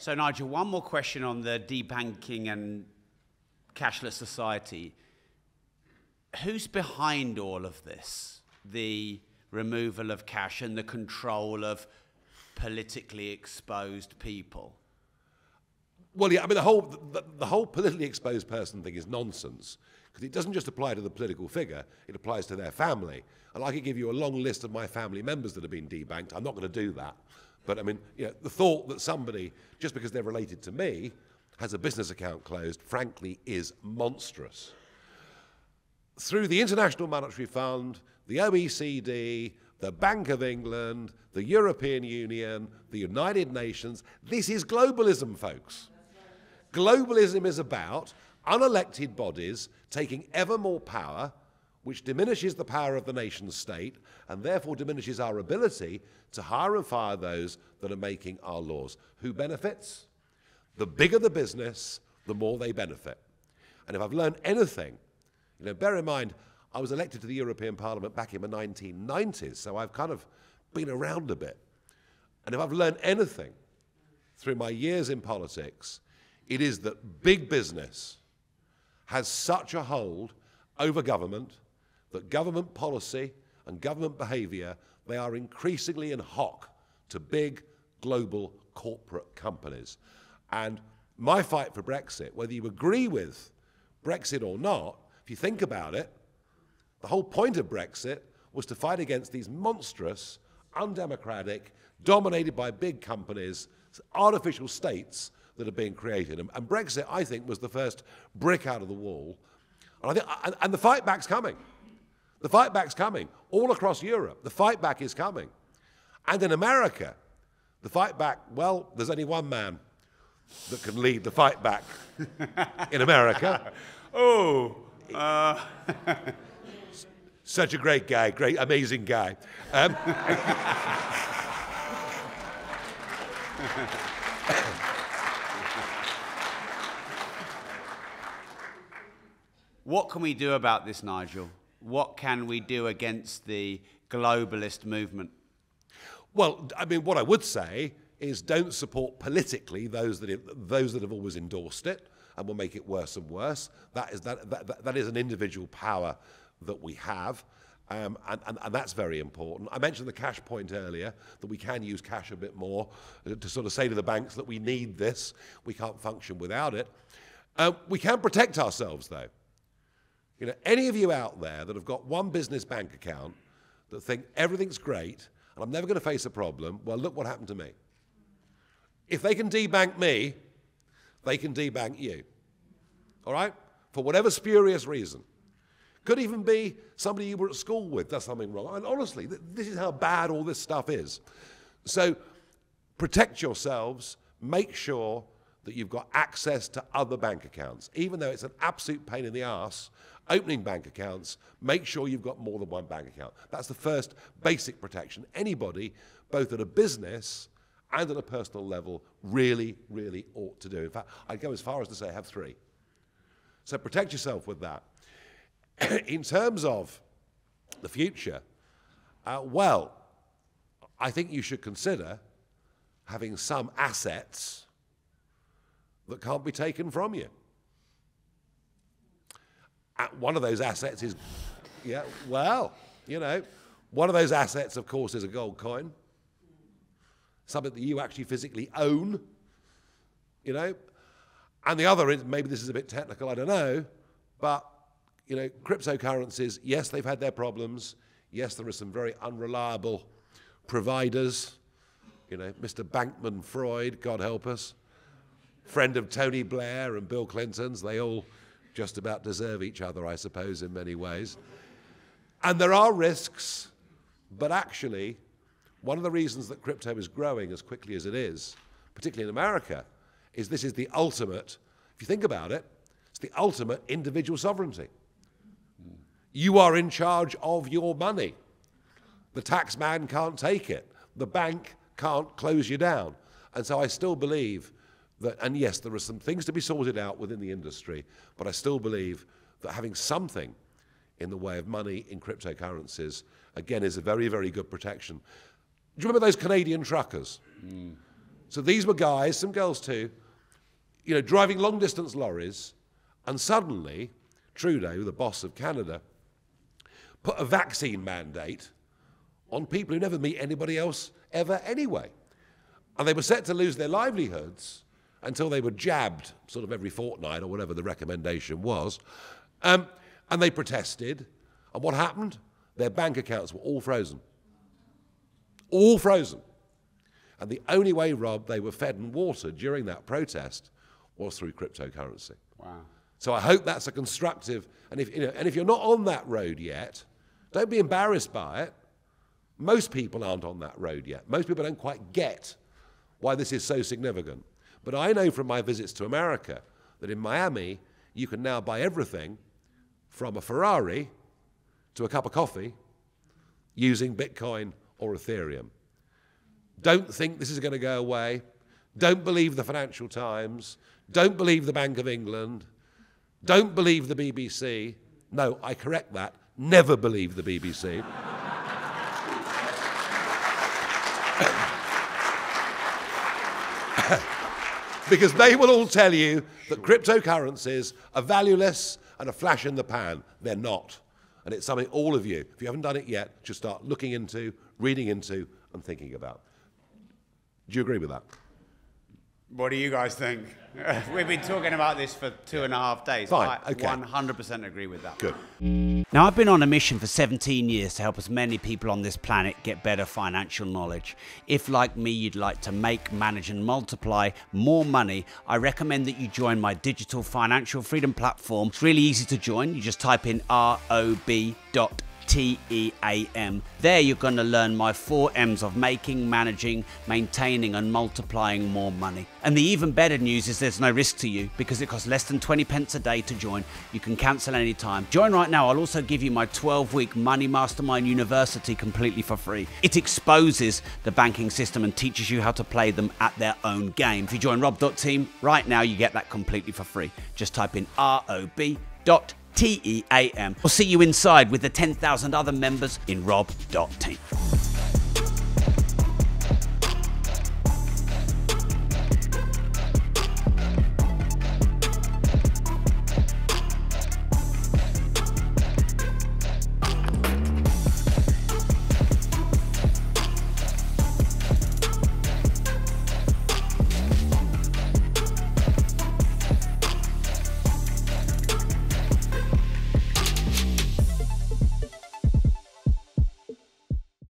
So Nigel, one more question on the debanking and cashless society. Who's behind all of this? The removal of cash and the control of politically exposed people? Well, yeah, I mean, the whole politically exposed person thing is nonsense, because it doesn't just apply to the political figure, it applies to their family. And I could give you a long list of my family members that have been debanked. I'm not going to do that. But I mean, you know, the thought that somebody, just because they're related to me, has a business account closed, frankly, is monstrous. Through the International Monetary Fund, the OECD, the Bank of England, the European Union, the United Nations, this is globalism, folks. Globalism is about unelected bodies taking ever more power, which diminishes the power of the nation state and therefore diminishes our ability to hire and fire those that are making our laws. Who benefits? The bigger the business, the more they benefit. And if I've learned anything, you know, bear in mind, I was elected to the European Parliament back in the 1990s, so I've kind of been around a bit. And if I've learned anything through my years in politics, it is that big business has such a hold over government that government policy and government behaviour, they are increasingly in hock to big global corporate companies. And my fight for Brexit, whether you agree with Brexit or not, if you think about it, the whole point of Brexit was to fight against these monstrous, undemocratic, dominated by big companies, artificial states that are being created. And Brexit, I think, was the first brick out of the wall. And the fight back's coming. The fight back's coming. All across Europe, the fight back is coming. And in America, the fight back, well, there's only one man that can lead the fight back in America. Such a great guy, great, amazing guy. What can we do about this, Nigel? What can we do against the globalist movement? Well, I mean, what I would say is don't support politically those that have always endorsed it and will make it worse and worse. That is an individual power that we have, and that's very important. I mentioned the cash point earlier, that we can use cash a bit more to sort of say to the banks that we need this, we can't function without it. We can protect ourselves, though. You know, any of you out there that have got one business bank account that think everything's great and I'm never going to face a problem, well, look what happened to me. If they can debank me, they can debank you. All right? For whatever spurious reason. Could even be somebody you were at school with does something wrong. And honestly, this is how bad all this stuff is. So protect yourselves. Make sure that you've got access to other bank accounts. Even though it's an absolute pain in the arse, opening bank accounts, make sure you've got more than one bank account. That's the first basic protection. Anybody, both at a business and at a personal level, really, really ought to do. In fact, I'd go as far as to say have 3. So protect yourself with that. In terms of the future, well, I think you should consider having some assets that can't be taken from you. One of those assets is, yeah, well, you know, one of those assets, of course, is a gold coin. Something that you actually physically own, you know. And the other is, maybe this is a bit technical, I don't know, but, you know, cryptocurrencies, yes, they've had their problems. Yes, there are some very unreliable providers. You know, Mr. Bankman-Freud, God help us. Friend of Tony Blair and Bill Clinton's, they all just about deserve each other, I suppose, in many ways. And there are risks, but actually, one of the reasons that crypto is growing as quickly as it is, particularly in America, is this is the ultimate, if you think about it, it's the ultimate individual sovereignty. You are in charge of your money. The tax man can't take it. The bank can't close you down. And so I still believe that, and yes, there are some things to be sorted out within the industry, but I still believe that having something in the way of money in cryptocurrencies, again, is a very, very good protection. Do you remember those Canadian truckers? So these were guys, some girls too, driving long-distance lorries, and suddenly Trudeau, the boss of Canada, put a vaccine mandate on people who never meet anybody else ever anyway. And they were set to lose their livelihoods until they were jabbed sort of every fortnight or whatever the recommendation was. And they protested. And what happened? Their bank accounts were all frozen. All frozen. And the only way, Rob, they were fed and watered during that protest was through cryptocurrency. Wow. So I hope that's a constructive, and if you're not on that road yet, don't be embarrassed by it. Most people aren't on that road yet. Most people don't quite get why this is so significant. But I know from my visits to America that in Miami, you can now buy everything from a Ferrari to a cup of coffee using Bitcoin or Ethereum. Don't think this is going to go away. Don't believe the Financial Times. Don't believe the Bank of England. Don't believe the BBC. No, I correct that. Never believe the BBC. Because they will all tell you that cryptocurrencies are valueless and a flash in the pan. They're not. And it's something all of you, if you haven't done it yet, should start looking into, reading into, and thinking about. Do you agree with that? What do you guys think? We've been talking about this for 2.5 days. Fine, I okay. 100% agree with that. Good. Now, I've been on a mission for 17 years to help as many people on this planet get better financial knowledge. If, like me, you'd like to make, manage and multiply more money, I recommend that you join my digital financial freedom platform. It's really easy to join. You just type in rob.team. There you're going to learn my 4 M's of making, managing, maintaining and multiplying more money. And the even better news is there's no risk to you because it costs less than 20 pence a day to join. You can cancel anytime. Join right now. I'll also give you my 12-week Money Mastermind University completely for free. It exposes the banking system and teaches you how to play them at their own game. If you join rob.team right now, you get that completely for free. Just type in rob.team. We'll see you inside with the 10,000 other members in rob.team.